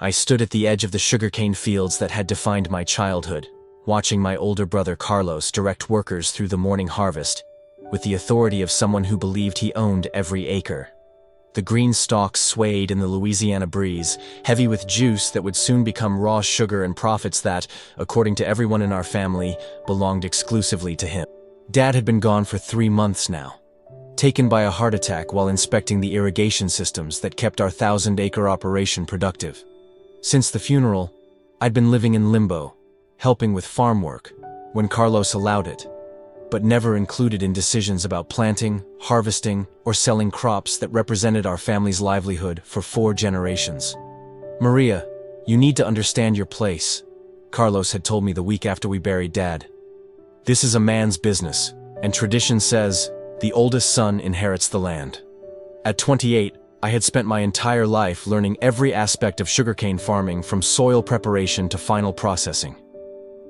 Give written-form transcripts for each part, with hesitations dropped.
I stood at the edge of the sugarcane fields that had defined my childhood, watching my older brother Carlos direct workers through the morning harvest, with the authority of someone who believed he owned every acre. The green stalks swayed in the Louisiana breeze, heavy with juice that would soon become raw sugar and profits that, according to everyone in our family, belonged exclusively to him. Dad had been gone for 3 months now, taken by a heart attack while inspecting the irrigation systems that kept our 1,000-acre operation productive. Since the funeral, I'd been living in limbo, helping with farm work, when Carlos allowed it, but never included in decisions about planting, harvesting, or selling crops that represented our family's livelihood for 4 generations. "Maria, you need to understand your place," Carlos had told me the week after we buried Dad. "This is a man's business, and tradition says, the oldest son inherits the land." At 28, I had spent my entire life learning every aspect of sugarcane farming from soil preparation to final processing.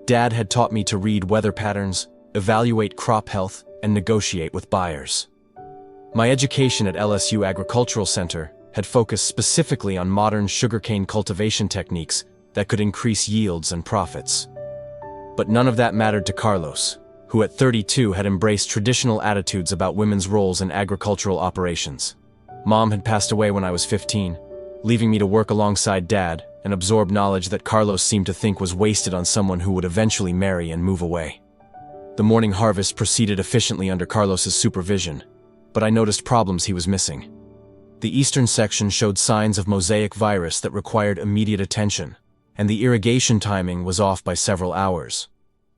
Dad had taught me to read weather patterns, evaluate crop health, and negotiate with buyers. My education at LSU Agricultural Center had focused specifically on modern sugarcane cultivation techniques that could increase yields and profits. But none of that mattered to Carlos, who at 32 had embraced traditional attitudes about women's roles in agricultural operations. Mom had passed away when I was 15, leaving me to work alongside Dad and absorb knowledge that Carlos seemed to think was wasted on someone who would eventually marry and move away. The morning harvest proceeded efficiently under Carlos's supervision, but I noticed problems he was missing. The eastern section showed signs of mosaic virus that required immediate attention, and the irrigation timing was off by several hours.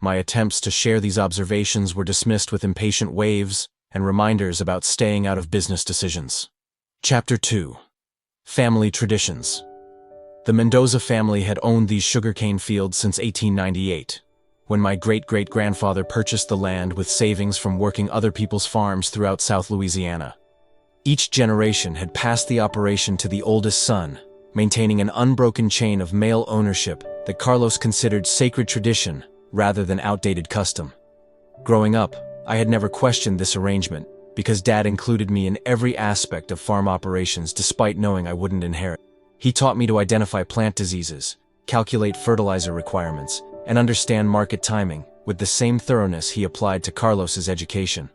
My attempts to share these observations were dismissed with impatient waves and reminders about staying out of business decisions. Chapter 2. Family Traditions. The Mendoza family had owned these sugarcane fields since 1898, when my great-great-grandfather purchased the land with savings from working other people's farms throughout South Louisiana. Each generation had passed the operation to the oldest son, maintaining an unbroken chain of male ownership that Carlos considered sacred tradition rather than outdated custom. Growing up, I had never questioned this arrangement, because Dad included me in every aspect of farm operations despite knowing I wouldn't inherit. He taught me to identify plant diseases, calculate fertilizer requirements, and understand market timing with the same thoroughness he applied to Carlos's education.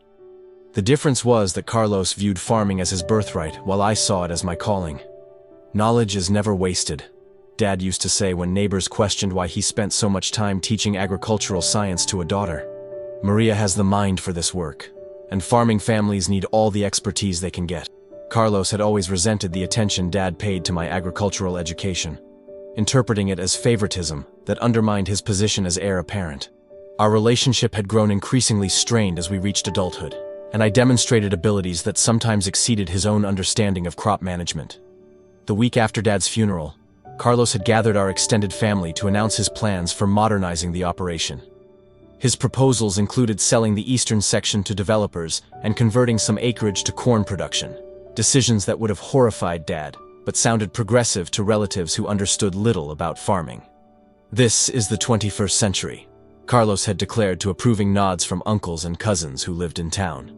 The difference was that Carlos viewed farming as his birthright while I saw it as my calling. "Knowledge is never wasted," Dad used to say when neighbors questioned why he spent so much time teaching agricultural science to a daughter. "Maria has the mind for this work, and farming families need all the expertise they can get." Carlos had always resented the attention Dad paid to my agricultural education, interpreting it as favoritism that undermined his position as heir apparent. Our relationship had grown increasingly strained as we reached adulthood, and I demonstrated abilities that sometimes exceeded his own understanding of crop management. The week after Dad's funeral, Carlos had gathered our extended family to announce his plans for modernizing the operation. His proposals included selling the eastern section to developers and converting some acreage to corn production, decisions that would have horrified Dad, but sounded progressive to relatives who understood little about farming. "This is the 21st century," Carlos had declared to approving nods from uncles and cousins who lived in town.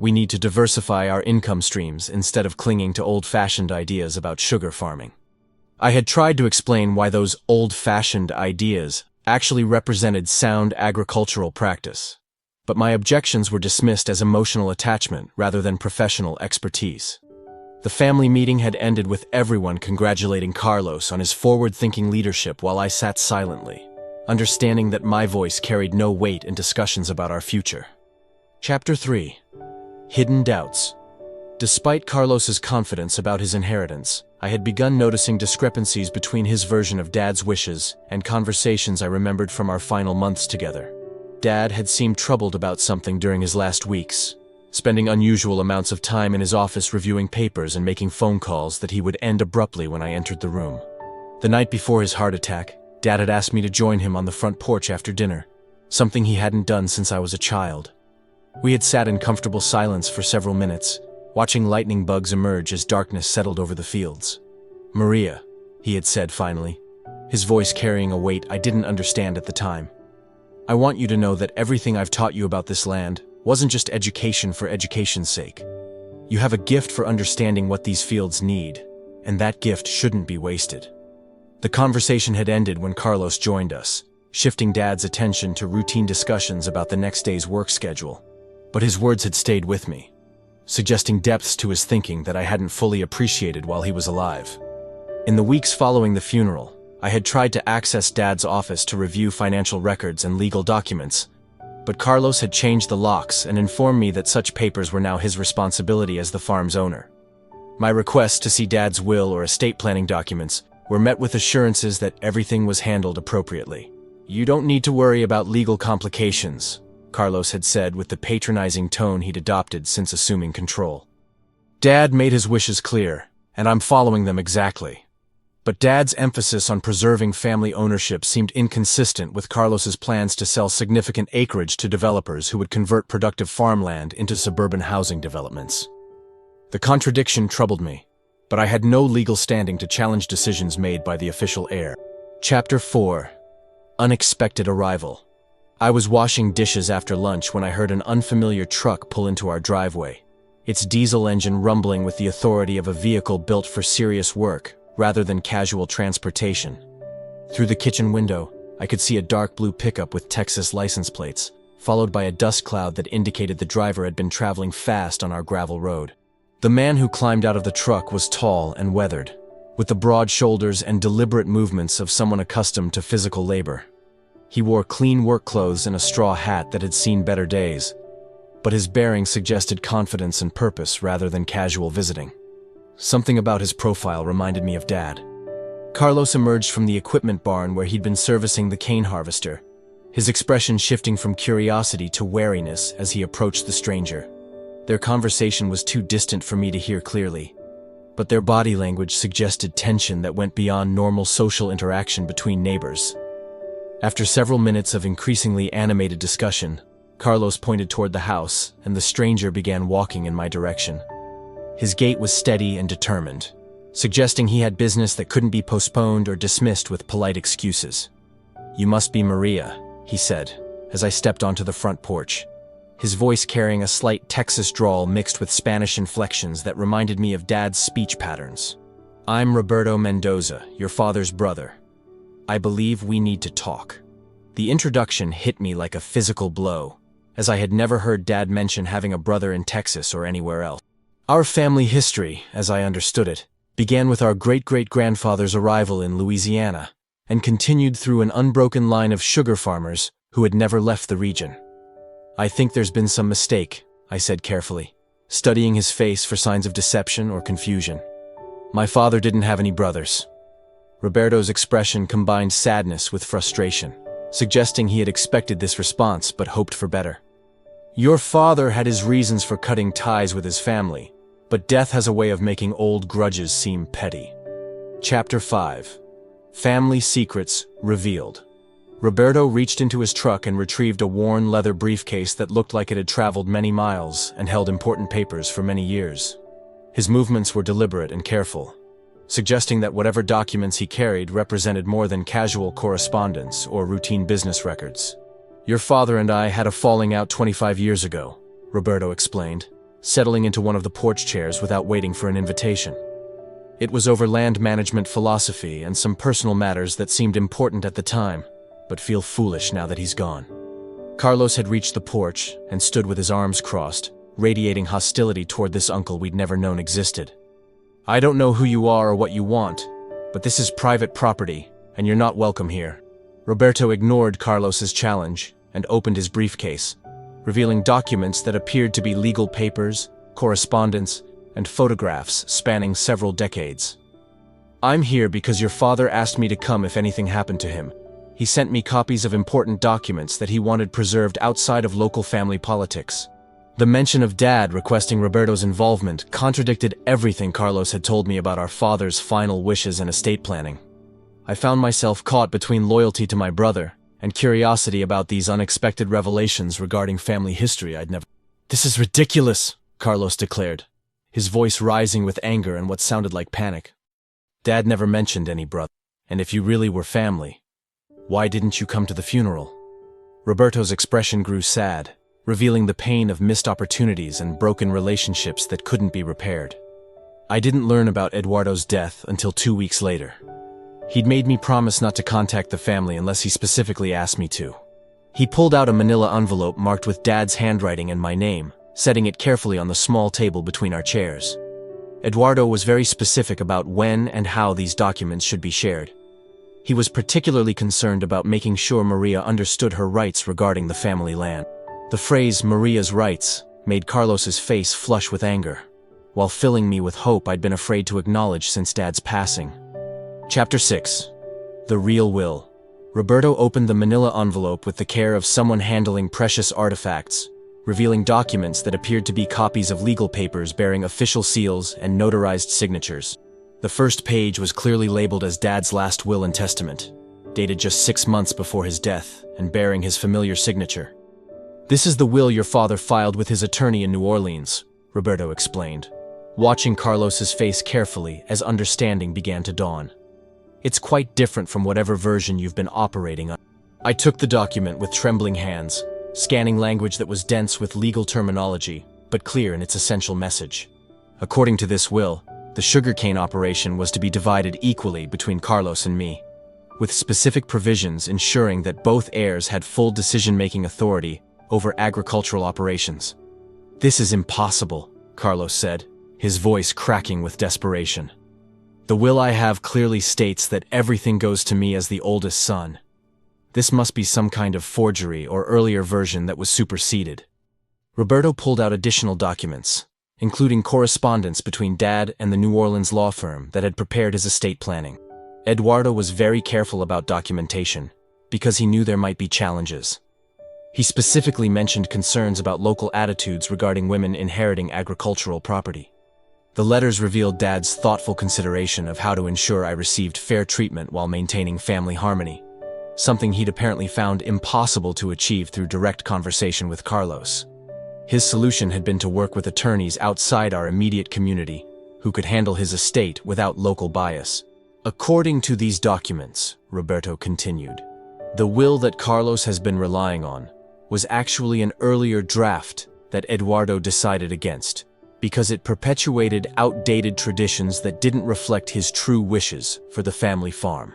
"We need to diversify our income streams instead of clinging to old-fashioned ideas about sugar farming." I had tried to explain why those old-fashioned ideas actually represented sound agricultural practice, but my objections were dismissed as emotional attachment rather than professional expertise. The family meeting had ended with everyone congratulating Carlos on his forward-thinking leadership while I sat silently, understanding that my voice carried no weight in discussions about our future. Chapter 3. Hidden Doubts. Despite Carlos's confidence about his inheritance, I had begun noticing discrepancies between his version of Dad's wishes and conversations I remembered from our final months together. Dad had seemed troubled about something during his last weeks, spending unusual amounts of time in his office reviewing papers and making phone calls that he would end abruptly when I entered the room. The night before his heart attack, Dad had asked me to join him on the front porch after dinner, something he hadn't done since I was a child. We had sat in comfortable silence for several minutes, watching lightning bugs emerge as darkness settled over the fields. "Maria," he had said finally, his voice carrying a weight I didn't understand at the time. "I want you to know that everything I've taught you about this land wasn't just education for education's sake. You have a gift for understanding what these fields need, and that gift shouldn't be wasted." The conversation had ended when Carlos joined us, shifting Dad's attention to routine discussions about the next day's work schedule. But his words had stayed with me, suggesting depths to his thinking that I hadn't fully appreciated while he was alive. In the weeks following the funeral, I had tried to access Dad's office to review financial records and legal documents, but Carlos had changed the locks and informed me that such papers were now his responsibility as the farm's owner. My requests to see Dad's will or estate planning documents were met with assurances that everything was handled appropriately. "You don't need to worry about legal complications," Carlos had said with the patronizing tone he'd adopted since assuming control. Dad made his wishes clear, and I'm following them exactly. But Dad's emphasis on preserving family ownership seemed inconsistent with Carlos's plans to sell significant acreage to developers who would convert productive farmland into suburban housing developments. The contradiction troubled me, but I had no legal standing to challenge decisions made by the official heir. Chapter 4. Unexpected Arrival. I was washing dishes after lunch when I heard an unfamiliar truck pull into our driveway, its diesel engine rumbling with the authority of a vehicle built for serious work rather than casual transportation. Through the kitchen window, I could see a dark blue pickup with Texas license plates, followed by a dust cloud that indicated the driver had been traveling fast on our gravel road. The man who climbed out of the truck was tall and weathered, with the broad shoulders and deliberate movements of someone accustomed to physical labor. He wore clean work clothes and a straw hat that had seen better days, but his bearing suggested confidence and purpose rather than casual visiting. Something about his profile reminded me of Dad. Carlos emerged from the equipment barn where he'd been servicing the cane harvester, his expression shifting from curiosity to wariness as he approached the stranger. Their conversation was too distant for me to hear clearly, but their body language suggested tension that went beyond normal social interaction between neighbors. After several minutes of increasingly animated discussion, Carlos pointed toward the house, and the stranger began walking in my direction. His gait was steady and determined, suggesting he had business that couldn't be postponed or dismissed with polite excuses. "You must be Maria," he said, as I stepped onto the front porch, his voice carrying a slight Texas drawl mixed with Spanish inflections that reminded me of Dad's speech patterns. "I'm Roberto Mendoza, your father's brother. I believe we need to talk." The introduction hit me like a physical blow, as I had never heard Dad mention having a brother in Texas or anywhere else. Our family history, as I understood it, began with our great-great-grandfather's arrival in Louisiana, and continued through an unbroken line of sugar farmers who had never left the region. "I think there's been some mistake," I said carefully, studying his face for signs of deception or confusion. "My father didn't have any brothers." Roberto's expression combined sadness with frustration, suggesting he had expected this response but hoped for better. "Your father had his reasons for cutting ties with his family, but death has a way of making old grudges seem petty." Chapter 5. Family Secrets Revealed. Roberto reached into his truck and retrieved a worn leather briefcase that looked like it had traveled many miles and held important papers for many years. His movements were deliberate and careful, suggesting that whatever documents he carried represented more than casual correspondence or routine business records. "Your father and I had a falling out 25 years ago," Roberto explained, settling into one of the porch chairs without waiting for an invitation. "It was over land management philosophy and some personal matters that seemed important at the time, but feel foolish now that he's gone." Carlos had reached the porch and stood with his arms crossed, radiating hostility toward this uncle we'd never known existed. "I don't know who you are or what you want, but this is private property, and you're not welcome here." Roberto ignored Carlos's challenge and opened his briefcase, revealing documents that appeared to be legal papers, correspondence, and photographs spanning several decades. "I'm here because your father asked me to come if anything happened to him. He sent me copies of important documents that he wanted preserved outside of local family politics." The mention of Dad requesting Roberto's involvement contradicted everything Carlos had told me about our father's final wishes and estate planning. I found myself caught between loyalty to my brother and curiosity about these unexpected revelations regarding family history I'd never— "This is ridiculous," Carlos declared, his voice rising with anger and what sounded like panic. "Dad never mentioned any brother, and if you really were family, why didn't you come to the funeral?" Roberto's expression grew sad, revealing the pain of missed opportunities and broken relationships that couldn't be repaired. "I didn't learn about Eduardo's death until 2 weeks later. He'd made me promise not to contact the family unless he specifically asked me to. He pulled out a manila envelope marked with Dad's handwriting and my name, setting it carefully on the small table between our chairs. Eduardo was very specific about when and how these documents should be shared. He was particularly concerned about making sure Maria understood her rights regarding the family land. The phrase "Maria's rights" made Carlos's face flush with anger, while filling me with hope I'd been afraid to acknowledge since Dad's passing. Chapter 6. The Real Will. Roberto opened the manila envelope with the care of someone handling precious artifacts, revealing documents that appeared to be copies of legal papers bearing official seals and notarized signatures. The first page was clearly labeled as Dad's last will and testament, dated just 6 months before his death and bearing his familiar signature. "This is the will your father filed with his attorney in New Orleans," Roberto explained, watching Carlos's face carefully as understanding began to dawn. "It's quite different from whatever version you've been operating on." I took the document with trembling hands, scanning language that was dense with legal terminology, but clear in its essential message. According to this will, the sugarcane operation was to be divided equally between Carlos and me, with specific provisions ensuring that both heirs had full decision-making authority over agricultural operations. "This is impossible," Carlos said, his voice cracking with desperation. "The will I have clearly states that everything goes to me as the oldest son. This must be some kind of forgery or earlier version that was superseded." Roberto pulled out additional documents, including correspondence between Dad and the New Orleans law firm that had prepared his estate planning. Eduardo was very careful about documentation, because he knew there might be challenges. He specifically mentioned concerns about local attitudes regarding women inheriting agricultural property. The letters revealed Dad's thoughtful consideration of how to ensure I received fair treatment while maintaining family harmony, something he'd apparently found impossible to achieve through direct conversation with Carlos. His solution had been to work with attorneys outside our immediate community, who could handle his estate without local bias. "According to these documents," Roberto continued, "the will that Carlos has been relying on was actually an earlier draft that Eduardo decided against, because it perpetuated outdated traditions that didn't reflect his true wishes for the family farm."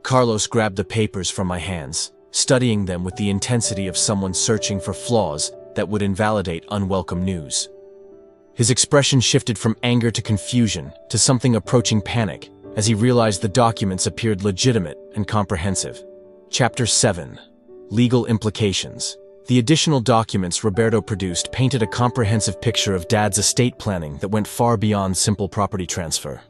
Carlos grabbed the papers from my hands, studying them with the intensity of someone searching for flaws that would invalidate unwelcome news. His expression shifted from anger to confusion to something approaching panic as he realized the documents appeared legitimate and comprehensive. Chapter 7. Legal Implications. The additional documents Roberto produced painted a comprehensive picture of Dad's estate planning that went far beyond simple property transfer.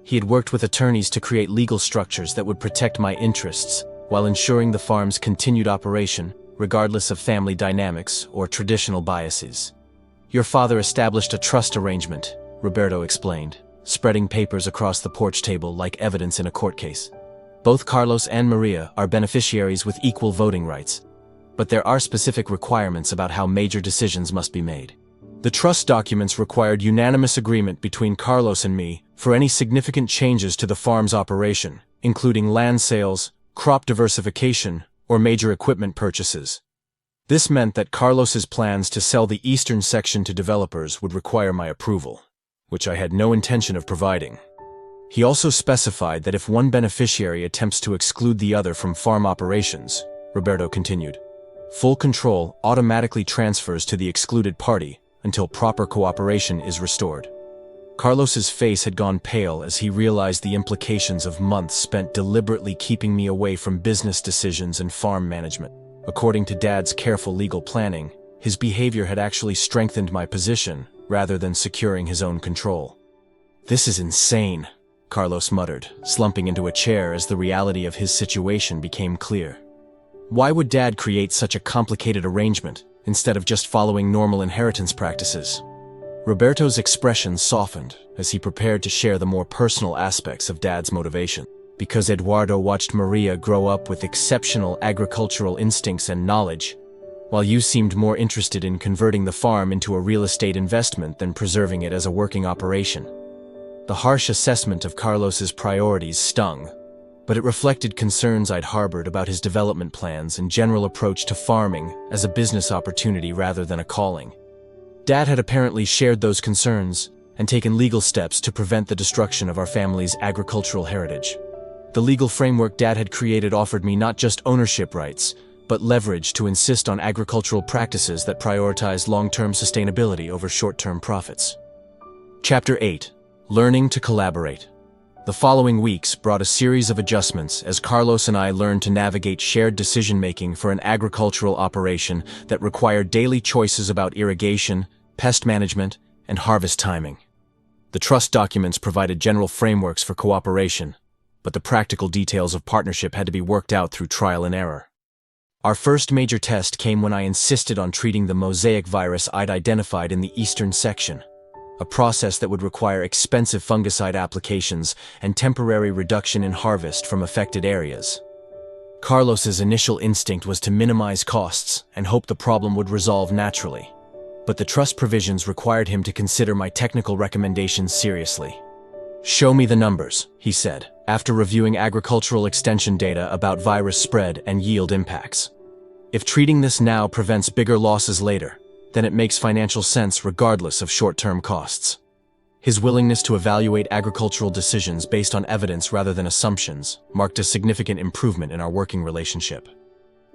He had worked with attorneys to create legal structures that would protect my interests while ensuring the farm's continued operation, regardless of family dynamics or traditional biases. "Your father established a trust arrangement," Roberto explained, spreading papers across the porch table like evidence in a court case. "Both Carlos and Maria are beneficiaries with equal voting rights, but there are specific requirements about how major decisions must be made. The trust documents required unanimous agreement between Carlos and me for any significant changes to the farm's operation, including land sales, crop diversification, or major equipment purchases. This meant that Carlos's plans to sell the eastern section to developers would require my approval, which I had no intention of providing. He also specified that if one beneficiary attempts to exclude the other from farm operations," Roberto continued, "full control automatically transfers to the excluded party until proper cooperation is restored." Carlos's face had gone pale as he realized the implications of months spent deliberately keeping me away from business decisions and farm management. According to Dad's careful legal planning, his behavior had actually strengthened my position rather than securing his own control. "This is insane," Carlos muttered, slumping into a chair as the reality of his situation became clear. "Why would Dad create such a complicated arrangement instead of just following normal inheritance practices?" Roberto's expression softened as he prepared to share the more personal aspects of Dad's motivation. "Because Eduardo watched Maria grow up with exceptional agricultural instincts and knowledge, while you seemed more interested in converting the farm into a real estate investment than preserving it as a working operation." The harsh assessment of Carlos's priorities stung, but it reflected concerns I'd harbored about his development plans and general approach to farming as a business opportunity rather than a calling. Dad had apparently shared those concerns and taken legal steps to prevent the destruction of our family's agricultural heritage. The legal framework Dad had created offered me not just ownership rights, but leverage to insist on agricultural practices that prioritized long-term sustainability over short-term profits. Chapter 8. Learning to collaborate. The following weeks brought a series of adjustments as Carlos and I learned to navigate shared decision-making for an agricultural operation that required daily choices about irrigation, pest management, and harvest timing. The trust documents provided general frameworks for cooperation, but the practical details of partnership had to be worked out through trial and error. Our first major test came when I insisted on treating the mosaic virus I'd identified in the eastern section, a process that would require expensive fungicide applications and temporary reduction in harvest from affected areas. Carlos's initial instinct was to minimize costs and hope the problem would resolve naturally, but the trust provisions required him to consider my technical recommendations seriously. "Show me the numbers," he said, after reviewing agricultural extension data about virus spread and yield impacts. "If treating this now prevents bigger losses later, then it makes financial sense regardless of short-term costs." His willingness to evaluate agricultural decisions based on evidence rather than assumptions marked a significant improvement in our working relationship.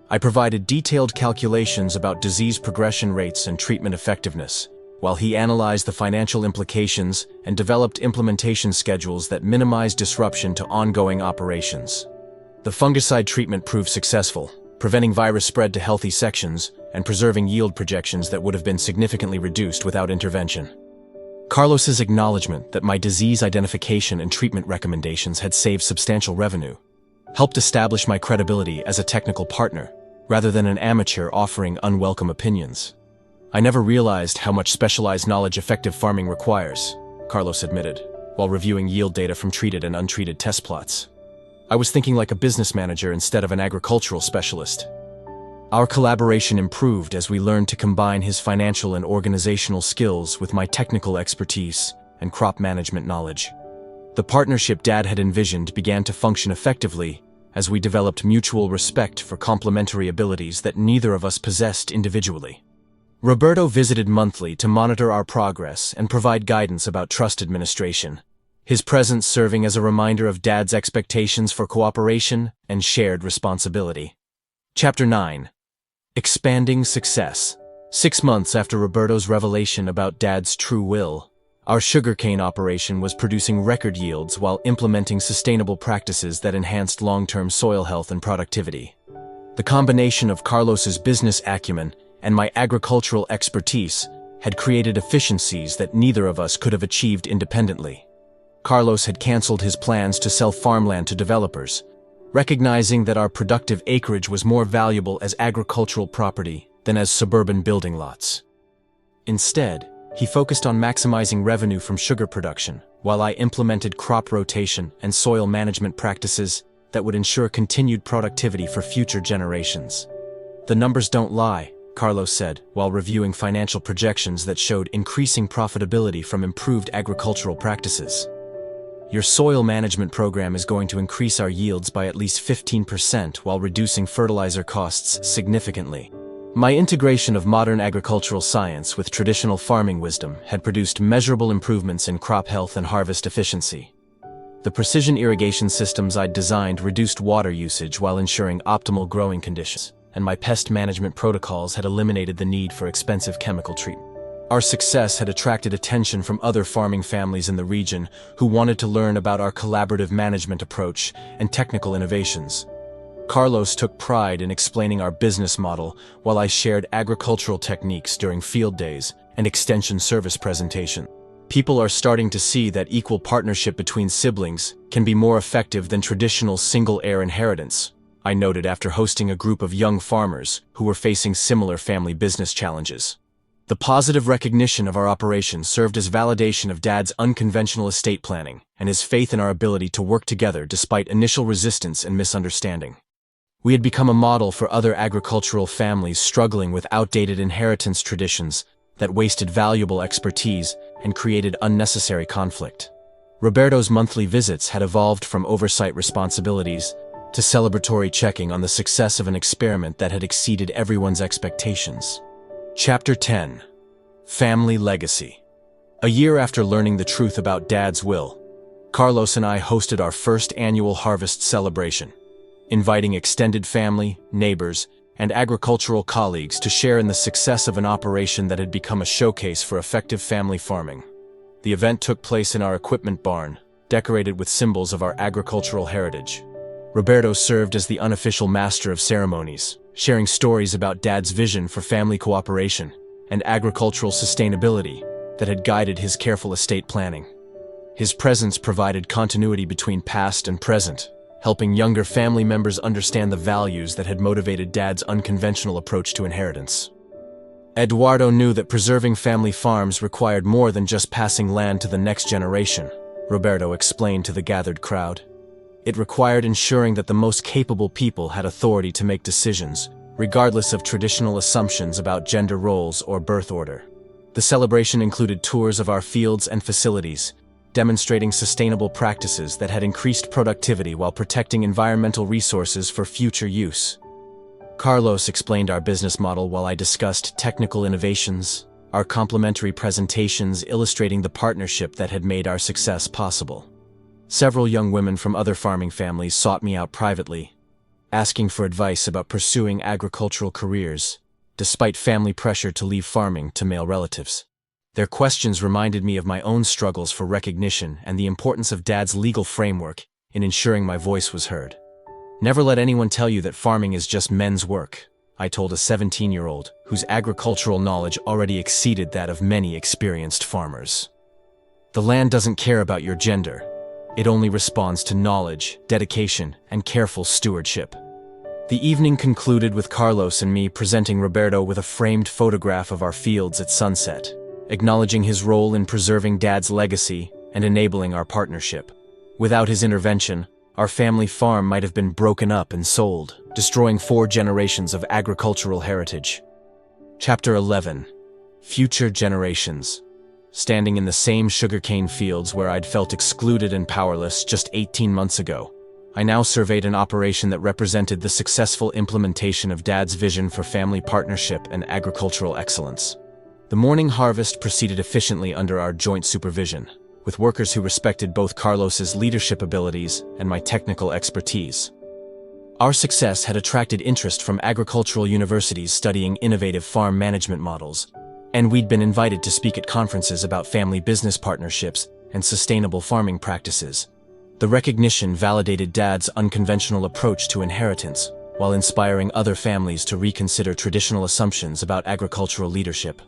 I provided detailed calculations about disease progression rates and treatment effectiveness, while he analyzed the financial implications and developed implementation schedules that minimized disruption to ongoing operations. The fungicide treatment proved successful, preventing virus spread to healthy sections and preserving yield projections that would have been significantly reduced without intervention. Carlos's acknowledgement that my disease identification and treatment recommendations had saved substantial revenue helped establish my credibility as a technical partner, rather than an amateur offering unwelcome opinions. "I never realized how much specialized knowledge effective farming requires," Carlos admitted, while reviewing yield data from treated and untreated test plots. "I was thinking like a business manager instead of an agricultural specialist." Our collaboration improved as we learned to combine his financial and organizational skills with my technical expertise and crop management knowledge. The partnership Dad had envisioned began to function effectively as we developed mutual respect for complementary abilities that neither of us possessed individually. Roberto visited monthly to monitor our progress and provide guidance about trust administration, his presence serving as a reminder of Dad's expectations for cooperation and shared responsibility. Chapter 9. Expanding Success. 6 months after Roberto's revelation about Dad's true will, our sugarcane operation was producing record yields while implementing sustainable practices that enhanced long-term soil health and productivity. The combination of Carlos's business acumen and my agricultural expertise had created efficiencies that neither of us could have achieved independently. Carlos had canceled his plans to sell farmland to developers, recognizing that our productive acreage was more valuable as agricultural property than as suburban building lots. Instead, he focused on maximizing revenue from sugar production, while I implemented crop rotation and soil management practices that would ensure continued productivity for future generations. "The numbers don't lie," Carlos said, while reviewing financial projections that showed increasing profitability from improved agricultural practices. "Your soil management program is going to increase our yields by at least 15% while reducing fertilizer costs significantly." My integration of modern agricultural science with traditional farming wisdom had produced measurable improvements in crop health and harvest efficiency. The precision irrigation systems I'd designed reduced water usage while ensuring optimal growing conditions, and my pest management protocols had eliminated the need for expensive chemical treatment. Our success had attracted attention from other farming families in the region who wanted to learn about our collaborative management approach and technical innovations. Carlos took pride in explaining our business model while I shared agricultural techniques during field days and extension service presentation. "People are starting to see that equal partnership between siblings can be more effective than traditional single-heir inheritance," I noted after hosting a group of young farmers who were facing similar family business challenges. The positive recognition of our operation served as validation of Dad's unconventional estate planning and his faith in our ability to work together despite initial resistance and misunderstanding. We had become a model for other agricultural families struggling with outdated inheritance traditions that wasted valuable expertise and created unnecessary conflict. Roberto's monthly visits had evolved from oversight responsibilities to celebratory checking on the success of an experiment that had exceeded everyone's expectations. Chapter 10. Family Legacy. A year after learning the truth about Dad's will, Carlos and I hosted our first annual harvest celebration, inviting extended family, neighbors, and agricultural colleagues to share in the success of an operation that had become a showcase for effective family farming. The event took place in our equipment barn, decorated with symbols of our agricultural heritage. Roberto served as the unofficial master of ceremonies, sharing stories about Dad's vision for family cooperation and agricultural sustainability that had guided his careful estate planning. His presence provided continuity between past and present, helping younger family members understand the values that had motivated Dad's unconventional approach to inheritance. Eduardo knew that preserving family farms required more than just passing land to the next generation, Roberto explained to the gathered crowd. It required ensuring that the most capable people had authority to make decisions, regardless of traditional assumptions about gender roles or birth order. The celebration included tours of our fields and facilities, demonstrating sustainable practices that had increased productivity while protecting environmental resources for future use. Carlos explained our business model while I discussed technical innovations, our complimentary presentations illustrating the partnership that had made our success possible. Several young women from other farming families sought me out privately, asking for advice about pursuing agricultural careers, despite family pressure to leave farming to male relatives. Their questions reminded me of my own struggles for recognition and the importance of Dad's legal framework in ensuring my voice was heard. Never let anyone tell you that farming is just men's work, I told a 17-year-old whose agricultural knowledge already exceeded that of many experienced farmers. The land doesn't care about your gender. It only responds to knowledge, dedication, and careful stewardship. The evening concluded with Carlos and me presenting Roberto with a framed photograph of our fields at sunset, acknowledging his role in preserving Dad's legacy and enabling our partnership. Without his intervention, our family farm might have been broken up and sold, destroying 4 generations of agricultural heritage. Chapter 11. Future Generations. Standing in the same sugarcane fields where I'd felt excluded and powerless just 18 months ago, I now surveyed an operation that represented the successful implementation of Dad's vision for family partnership and agricultural excellence. The morning harvest proceeded efficiently under our joint supervision, with workers who respected both Carlos's leadership abilities and my technical expertise. Our success had attracted interest from agricultural universities studying innovative farm management models, and we'd been invited to speak at conferences about family business partnerships and sustainable farming practices. The recognition validated Dad's unconventional approach to inheritance, while inspiring other families to reconsider traditional assumptions about agricultural leadership.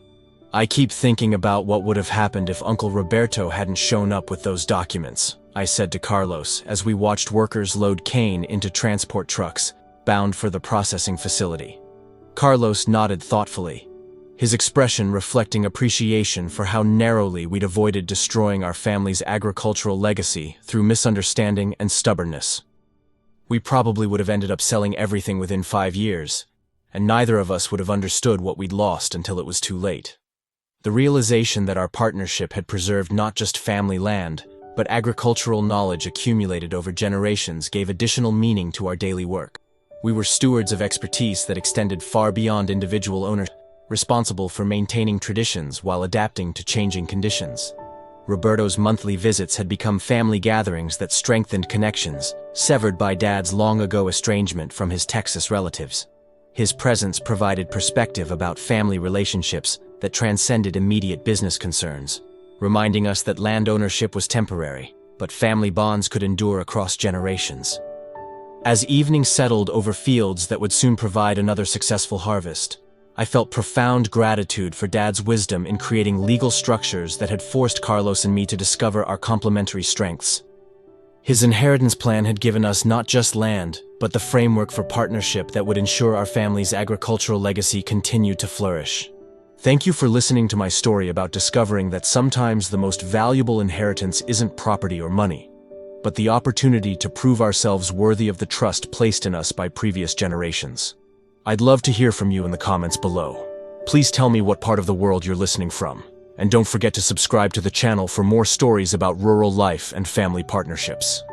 I keep thinking about what would have happened if Uncle Roberto hadn't shown up with those documents, I said to Carlos as we watched workers load cane into transport trucks, bound for the processing facility. Carlos nodded thoughtfully, his expression reflecting appreciation for how narrowly we'd avoided destroying our family's agricultural legacy through misunderstanding and stubbornness. We probably would have ended up selling everything within 5 years, and neither of us would have understood what we'd lost until it was too late. The realization that our partnership had preserved not just family land, but agricultural knowledge accumulated over generations gave additional meaning to our daily work. We were stewards of expertise that extended far beyond individual ownership, responsible for maintaining traditions while adapting to changing conditions. Roberto's monthly visits had become family gatherings that strengthened connections, severed by Dad's long-ago estrangement from his Texas relatives. His presence provided perspective about family relationships that transcended immediate business concerns, reminding us that land ownership was temporary, but family bonds could endure across generations. As evening settled over fields that would soon provide another successful harvest, I felt profound gratitude for Dad's wisdom in creating legal structures that had forced Carlos and me to discover our complementary strengths. His inheritance plan had given us not just land, but the framework for partnership that would ensure our family's agricultural legacy continued to flourish. Thank you for listening to my story about discovering that sometimes the most valuable inheritance isn't property or money, but the opportunity to prove ourselves worthy of the trust placed in us by previous generations. I'd love to hear from you in the comments below. Please tell me what part of the world you're listening from, and don't forget to subscribe to the channel for more stories about rural life and family partnerships.